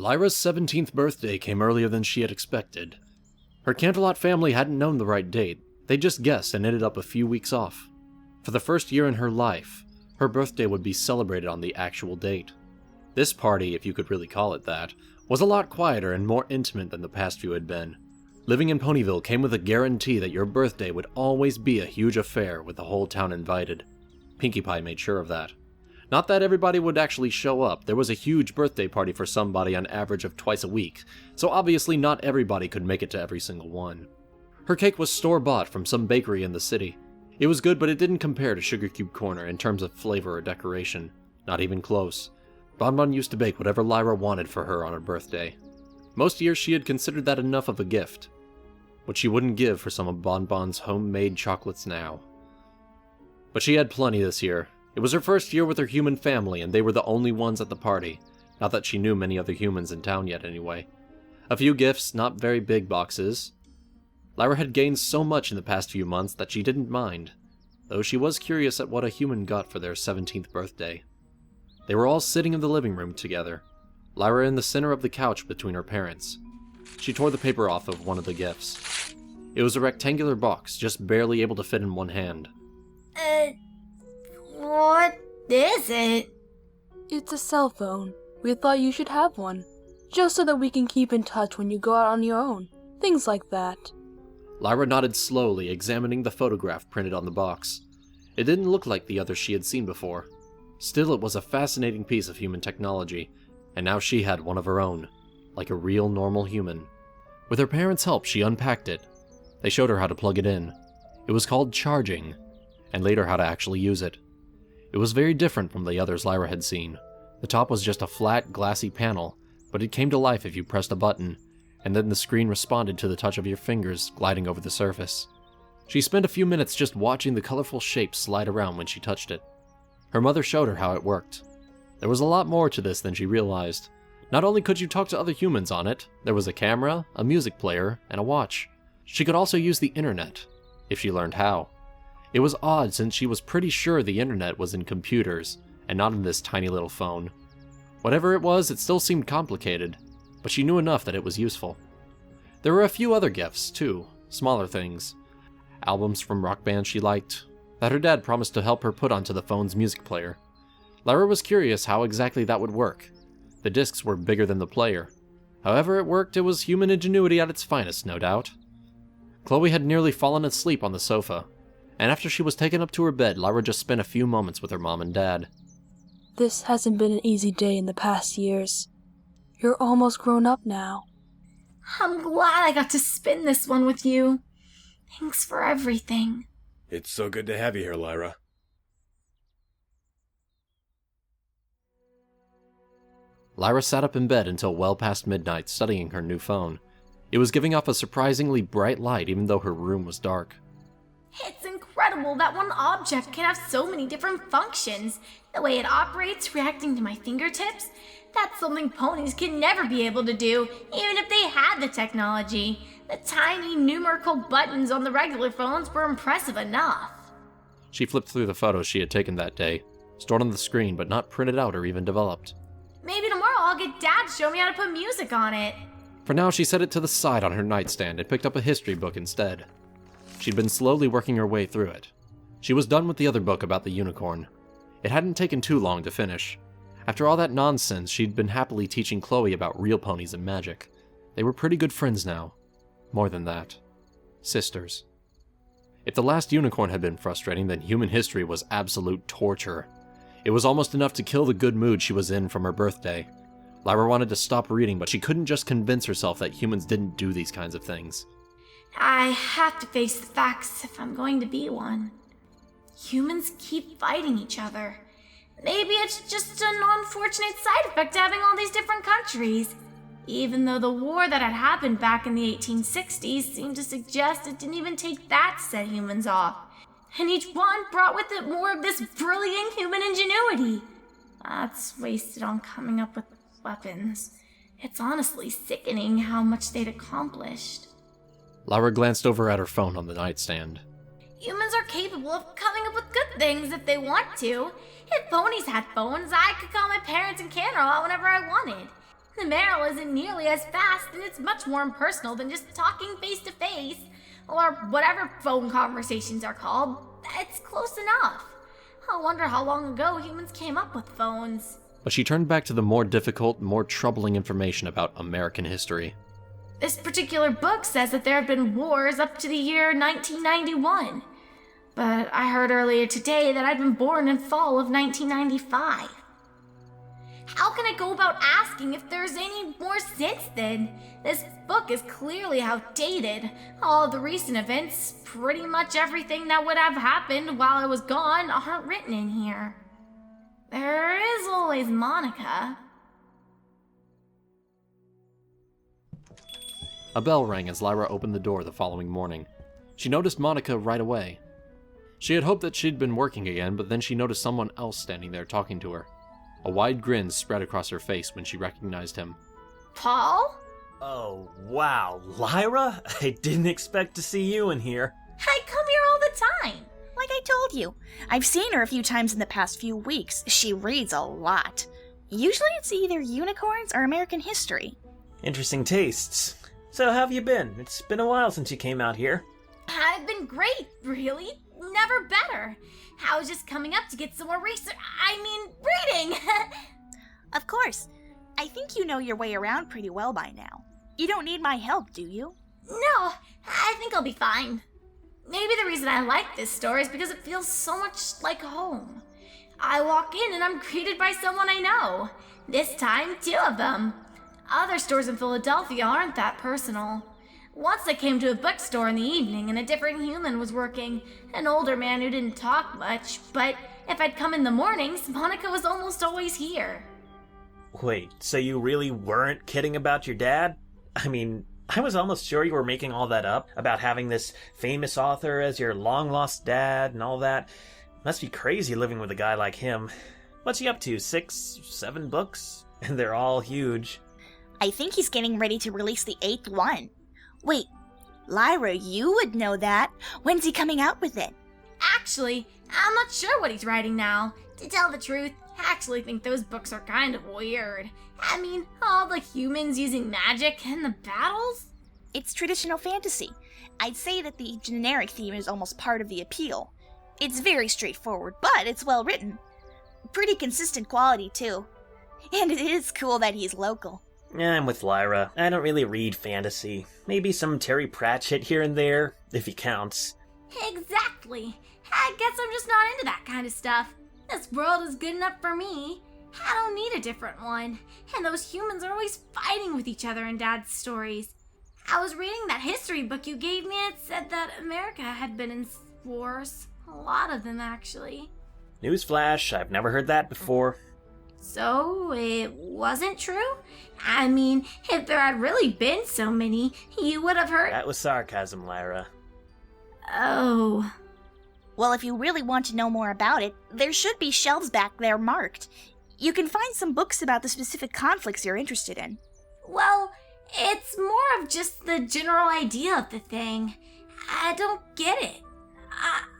Lyra's 17th birthday came earlier than she had expected. Her Canterlot family hadn't known the right date. They just guessed and ended up a few weeks off. For the first year in her life, her birthday would be celebrated on the actual date. This party, if you could really call it that, was a lot quieter and more intimate than the past few had been. Living in Ponyville came with a guarantee that your birthday would always be a huge affair with the whole town invited. Pinkie Pie made sure of that. Not that everybody would actually show up, there was a huge birthday party for somebody on average of twice a week, so obviously not everybody could make it to every single one. Her cake was store-bought from some bakery in the city. It was good, but it didn't compare to Sugar Cube Corner in terms of flavor or decoration. Not even close. Bonbon used to bake whatever Lyra wanted for her on her birthday. Most years she had considered that enough of a gift. What she wouldn't give for some of Bonbon's homemade chocolates now. But she had plenty this year. It was her first year with her human family, and they were the only ones at the party. Not that she knew many other humans in town yet, anyway. A few gifts, not very big boxes. Lyra had gained so much in the past few months that she didn't mind, though she was curious at what a human got for their 17th birthday. They were all sitting in the living room together, Lyra in the center of the couch between her parents. She tore the paper off of one of the gifts. It was a rectangular box, just barely able to fit in one hand. What is it? It's a cell phone. We thought you should have one, just so that we can keep in touch when you go out on your own. Things like that. Lyra nodded slowly, examining the photograph printed on the box. It didn't look like the others she had seen before. Still, it was a fascinating piece of human technology, and now she had one of her own, like a real normal human. With her parents' help, she unpacked it. They showed her how to plug it in. It was called charging, and later how to actually use it. It was very different from the others Lyra had seen. The top was just a flat, glassy panel, but it came to life if you pressed a button, and then the screen responded to the touch of your fingers gliding over the surface. She spent a few minutes just watching the colorful shapes slide around when she touched it. Her mother showed her how it worked. There was a lot more to this than she realized. Not only could you talk to other humans on it, there was a camera, a music player, and a watch. She could also use the internet, if she learned how. It was odd since she was pretty sure the internet was in computers, and not in this tiny little phone. Whatever it was, it still seemed complicated, but she knew enough that it was useful. There were a few other gifts, too, smaller things. Albums from rock bands she liked, that her dad promised to help her put onto the phone's music player. Lyra was curious how exactly that would work. The discs were bigger than the player. However it worked, it was human ingenuity at its finest, no doubt. Chloe had nearly fallen asleep on the sofa, and after she was taken up to her bed, Lyra just spent a few moments with her mom and dad. This hasn't been an easy day in the past years. You're almost grown up now. I'm glad I got to spend this one with you. Thanks for everything. It's so good to have you here, Lyra. Lyra sat up in bed until well past midnight, studying her new phone. It was giving off a surprisingly bright light even though her room was dark. It's incredible that one object can have so many different functions. The way it operates, reacting to my fingertips, that's something ponies can never be able to do, even if they had the technology. The tiny numerical buttons on the regular phones were impressive enough. She flipped through the photos she had taken that day, stored on the screen but not printed out or even developed. Maybe tomorrow I'll get Dad to show me how to put music on it. For now, she set it to the side on her nightstand and picked up a history book instead. She'd been slowly working her way through it. She was done with the other book about the unicorn. It hadn't taken too long to finish. After all that nonsense, she'd been happily teaching Chloe about real ponies and magic. They were pretty good friends now. More than that. Sisters. If the last unicorn had been frustrating, then human history was absolute torture. It was almost enough to kill the good mood she was in from her birthday. Lyra wanted to stop reading, but she couldn't just convince herself that humans didn't do these kinds of things. I have to face the facts if I'm going to be one. Humans keep fighting each other. Maybe it's just an unfortunate side effect of having all these different countries. Even though the war that had happened back in the 1860s seemed to suggest it didn't even take that to set humans off. And each one brought with it more of this brilliant human ingenuity. That's wasted on coming up with weapons. It's honestly sickening how much they'd accomplished. Lyra glanced over at her phone on the nightstand. Humans are capable of coming up with good things if they want to. If ponies had phones, I could call my parents and Canterlot whenever I wanted. The barrel isn't nearly as fast, and it's much more impersonal than just talking face to face, or whatever phone conversations are called. It's close enough. I wonder how long ago humans came up with phones. But she turned back to the more difficult, more troubling information about American history. This particular book says that there have been wars up to the year 1991. But I heard earlier today that I'd been born in fall of 1995. How can I go about asking if there's any more since then? This book is clearly outdated. All of the recent events, pretty much everything that would have happened while I was gone, aren't written in here. There is always Monica. A bell rang as Lyra opened the door the following morning. She noticed Monica right away. She had hoped that she'd been working again, but then she noticed someone else standing there talking to her. A wide grin spread across her face when she recognized him. Paul? Oh, wow, Lyra? I didn't expect to see you in here. I come here all the time. Like I told you, I've seen her a few times in the past few weeks. She reads a lot. Usually it's either unicorns or American history. Interesting tastes. So how have you been? It's been a while since you came out here. I've been great, really. Never better. I was just coming up to get some more reading. Of course. I think you know your way around pretty well by now. You don't need my help, do you? No, I think I'll be fine. Maybe the reason I like this store is because it feels so much like home. I walk in and I'm greeted by someone I know. This time, 2 of them. Other stores in Philadelphia aren't that personal. Once I came to a bookstore in the evening and a different human was working, an older man who didn't talk much, but if I'd come in the mornings, Monica was almost always here. Wait, so you really weren't kidding about your dad? I mean, I was almost sure you were making all that up, about having this famous author as your long-lost dad and all that. Must be crazy living with a guy like him. What's he up to, 6, 7 books? And they're all huge. I think he's getting ready to release the 8th one. Wait, Lyra, you would know that. When's he coming out with it? Actually, I'm not sure what he's writing now. To tell the truth, I actually think those books are kind of weird. I mean, all the humans using magic and the battles? It's traditional fantasy. I'd say that the generic theme is almost part of the appeal. It's very straightforward, but it's well written. Pretty consistent quality, too. And it is cool that he's local. Yeah, I'm with Lyra. I don't really read fantasy. Maybe some Terry Pratchett here and there, if he counts. Exactly. I guess I'm just not into that kind of stuff. This world is good enough for me. I don't need a different one. And those humans are always fighting with each other in Dad's stories. I was reading that history book you gave me. It said that America had been in wars. A lot of them, actually. Newsflash, I've never heard that before. So, it wasn't true? I mean, if there had really been so many, you would have heard— That was sarcasm, Lyra. Oh. Well, if you really want to know more about it, there should be shelves back there marked. You can find some books about the specific conflicts you're interested in. Well, it's more of just the general idea of the thing. I don't get it.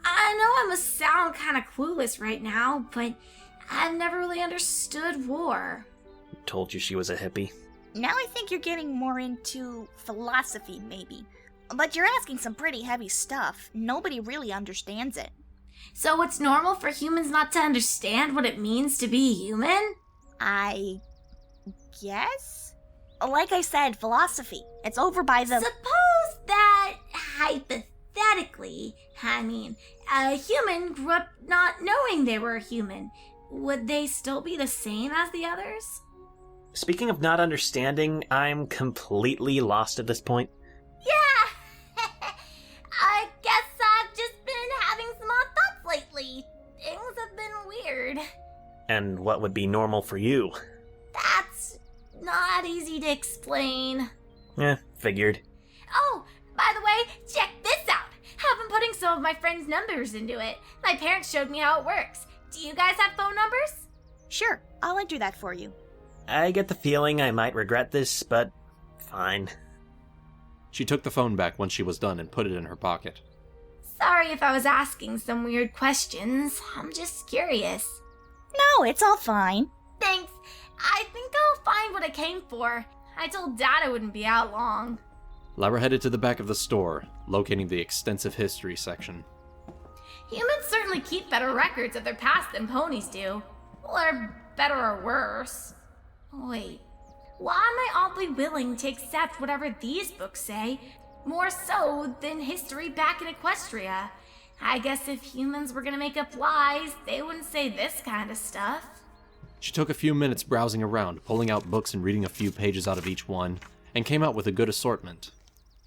I know I must sound kind of clueless right now, but I've never really understood war. Told you she was a hippie. Now I think you're getting more into philosophy, maybe. But you're asking some pretty heavy stuff. Nobody really understands it. So it's normal for humans not to understand what it means to be human? I guess? Like I said, philosophy. It's over by the— Suppose that, hypothetically, a human grew up not knowing they were a human. Would they still be the same as the others? Speaking of not understanding, I'm completely lost at this point. Yeah! I guess I've just been having some odd thoughts lately. Things have been weird. And what would be normal for you? That's not easy to explain. Figured. Oh, by the way, check this out. I've been putting some of my friends' numbers into it. My parents showed me how it works. Do you guys have phone numbers? Sure, I'll enter that for you. I get the feeling I might regret this, but fine. She took the phone back once she was done and put it in her pocket. Sorry if I was asking some weird questions. I'm just curious. No, it's all fine. Thanks. I think go find what I came for. I told Dad I wouldn't be out long. Lyra headed to the back of the store, locating the extensive history section. Humans certainly keep better records of their past than ponies do. Or better or worse. Wait, why am I oddly willing to accept whatever these books say, more so than history back in Equestria? I guess if humans were gonna make up lies, they wouldn't say this kind of stuff. She took a few minutes browsing around, pulling out books and reading a few pages out of each one, and came out with a good assortment.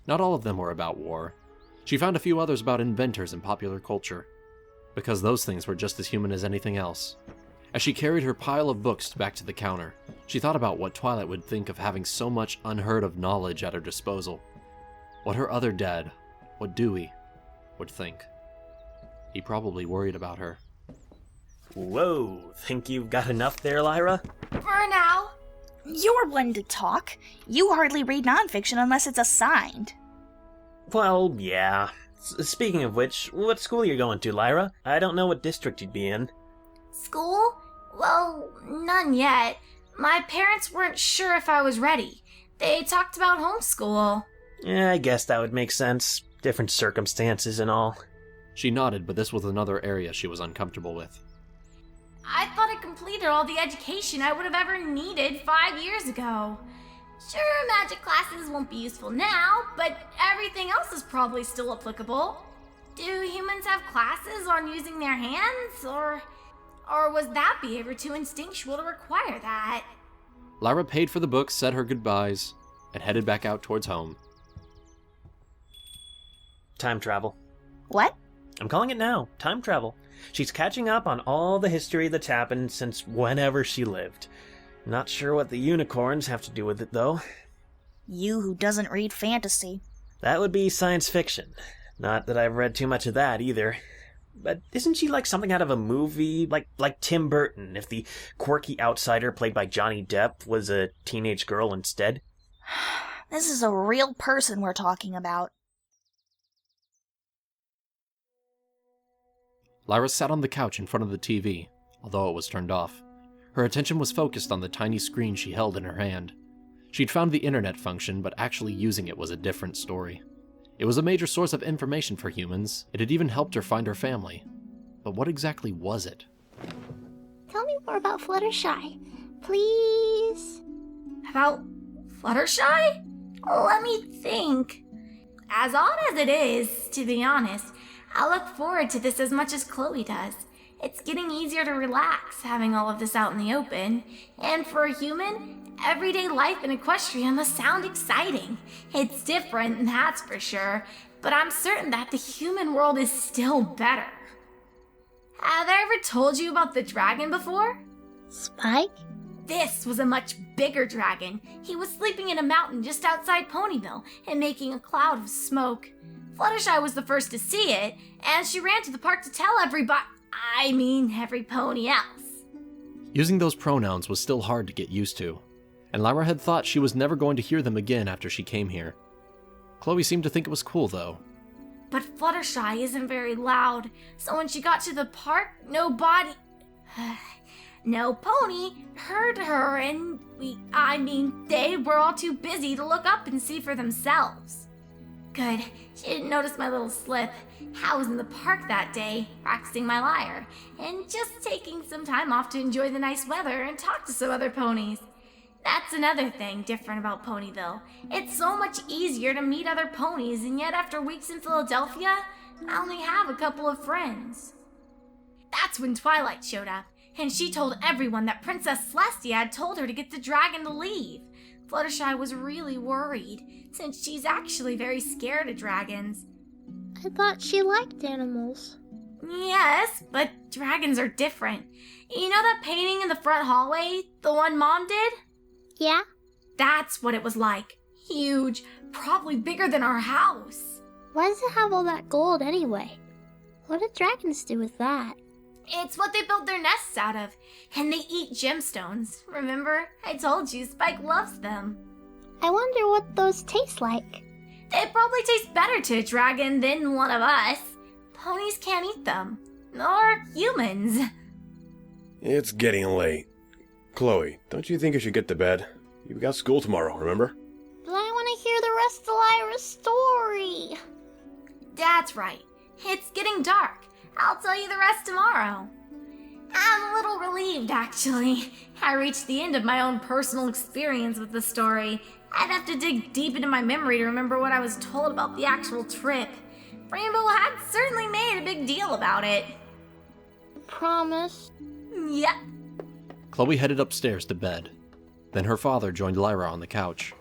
Not all of them were about war. She found a few others about inventors and popular culture, because those things were just as human as anything else. As she carried her pile of books back to the counter, she thought about what Twilight would think of having so much unheard of knowledge at her disposal. What her other dad, what Dewey, would think. He probably worried about her. Whoa, think you've got enough there, Lyra? For now. You're one to talk. You hardly read nonfiction unless it's assigned. Well, yeah. Speaking of which, what school are you going to, Lyra? I don't know what district you'd be in. School? Well, none yet. My parents weren't sure if I was ready. They talked about homeschool. Yeah, I guess that would make sense. Different circumstances and all. She nodded, but this was another area she was uncomfortable with. I thought I completed all the education I would have ever needed 5 years ago. Sure, magic classes won't be useful now, but everything else is probably still applicable. Do humans have classes on using their hands, or was that behavior too instinctual to require that? Lyra paid for the books, said her goodbyes, and headed back out towards home. Time travel. What? I'm calling it now. Time travel. She's catching up on all the history that's happened since whenever she lived. Not sure what the unicorns have to do with it, though. You who doesn't read fantasy. That would be science fiction. Not that I've read too much of that, either. But isn't she like something out of a movie? Like Tim Burton, if the quirky outsider played by Johnny Depp was a teenage girl instead? This is a real person we're talking about. Lyra sat on the couch in front of the TV, although it was turned off. Her attention was focused on the tiny screen she held in her hand. She'd found the internet function, but actually using it was a different story. It was a major source of information for humans. It had even helped her find her family. But what exactly was it? Tell me more about Fluttershy, please. About Fluttershy? Let me think. As odd as it is, to be honest, I look forward to this as much as Chloe does. It's getting easier to relax having all of this out in the open. And for a human, everyday life in Equestria must sound exciting. It's different, that's for sure, but I'm certain that the human world is still better. Have I ever told you about the dragon before? Spike? This was a much bigger dragon. He was sleeping in a mountain just outside Ponyville and making a cloud of smoke. Fluttershy was the first to see it, and she ran to the park to tell every pony else. Using those pronouns was still hard to get used to, and Lyra had thought she was never going to hear them again after she came here. Chloe seemed to think it was cool, though. But Fluttershy isn't very loud, so when she got to the park, no pony heard her, and they were all too busy to look up and see for themselves. Good, she didn't notice my little slip. I was in the park that day, practicing my lyre, and just taking some time off to enjoy the nice weather and talk to some other ponies. That's another thing different about Ponyville. It's so much easier to meet other ponies, and yet after weeks in Philadelphia, I only have a couple of friends. That's when Twilight showed up, and she told everyone that Princess Celestia had told her to get the dragon to leave. Fluttershy was really worried, since she's actually very scared of dragons. I thought she liked animals. Yes, but dragons are different. You know that painting in the front hallway? The one Mom did? Yeah? That's what it was like. Huge, probably bigger than our house. Why does it have all that gold anyway? What did dragons do with that? It's what they build their nests out of, and they eat gemstones. Remember? I told you, Spike loves them. I wonder what those taste like. They probably taste better to a dragon than one of us. Ponies can't eat them. Nor humans. It's getting late. Chloe, don't you think you should get to bed? You've got school tomorrow, remember? But I want to hear the rest of Lyra's story. That's right. It's getting dark. I'll tell you the rest tomorrow. I'm a little relieved, actually. I reached the end of my own personal experience with the story. I'd have to dig deep into my memory to remember what I was told about the actual trip. Rainbow had certainly made a big deal about it. Promise? Yep. Chloe headed upstairs to bed. Then her father joined Lyra on the couch.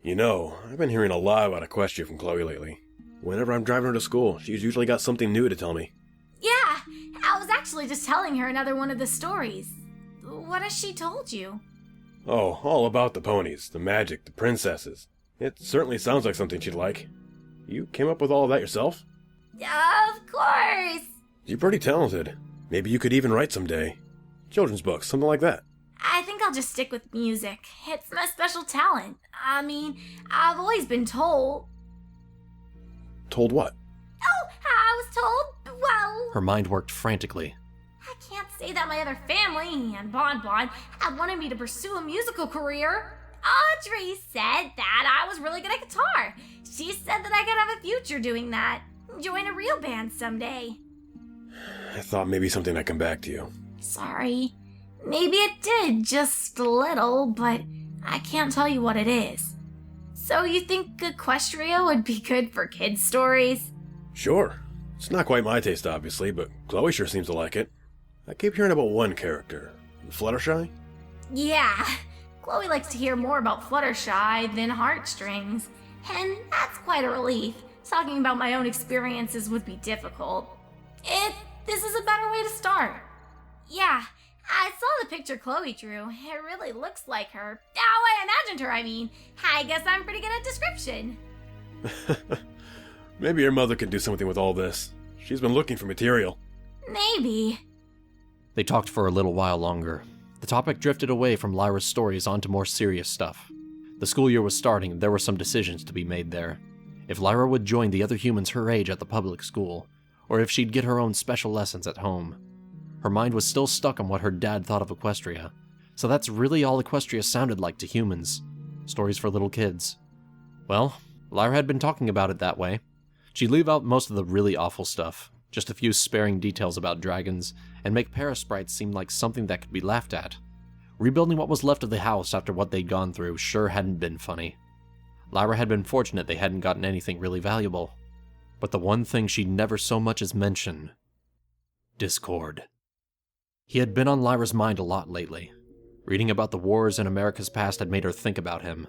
You know, I've been hearing a lot about Equestria from Chloe lately. Whenever I'm driving her to school, she's usually got something new to tell me. Yeah, I was actually just telling her another one of the stories. What has she told you? Oh, all about the ponies, the magic, the princesses. It certainly sounds like something she'd like. You came up with all of that yourself? Of course! You're pretty talented. Maybe you could even write someday. Children's books, something like that. I think I'll just stick with music. It's my special talent. I mean, I've always been told... Told what? Oh, I was told, well... Her mind worked frantically. I can't say that my other family and Bon had wanted me to pursue a musical career. Audrey said that I was really good at guitar. She said that I could have a future doing that. Join a real band someday. I thought maybe something might come back to you. Sorry. Maybe it did, just a little, but I can't tell you what it is. So you think Equestria would be good for kids' stories? Sure. It's not quite my taste, obviously, but Chloe sure seems to like it. I keep hearing about one character. Fluttershy? Yeah. Chloe likes to hear more about Fluttershy than Heartstrings. And that's quite a relief. Talking about my own experiences would be difficult. This is a better way to start. Yeah, I saw the picture Chloe drew. It really looks like her. How I imagined her, I mean. I guess I'm pretty good at description. Maybe your mother could do something with all this. She's been looking for material. Maybe. They talked for a little while longer. The topic drifted away from Lyra's stories onto more serious stuff. The school year was starting, and there were some decisions to be made there. If Lyra would join the other humans her age at the public school, or if she'd get her own special lessons at home. Her mind was still stuck on what her dad thought of Equestria, so that's really all Equestria sounded like to humans. Stories for little kids. Well, Lyra had been talking about it that way. She'd leave out most of the really awful stuff, just a few sparing details about dragons, and make parasprites seem like something that could be laughed at. Rebuilding what was left of the house after what they'd gone through sure hadn't been funny. Lyra had been fortunate they hadn't gotten anything really valuable. But the one thing she'd never so much as mention: Discord. He had been on Lyra's mind a lot lately. Reading about the wars in America's past had made her think about him.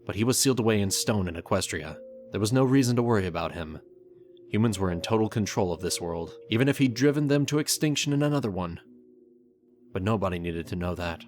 But he was sealed away in stone in Equestria. There was no reason to worry about him. Humans were in total control of this world, even if he'd driven them to extinction in another one. But nobody needed to know that.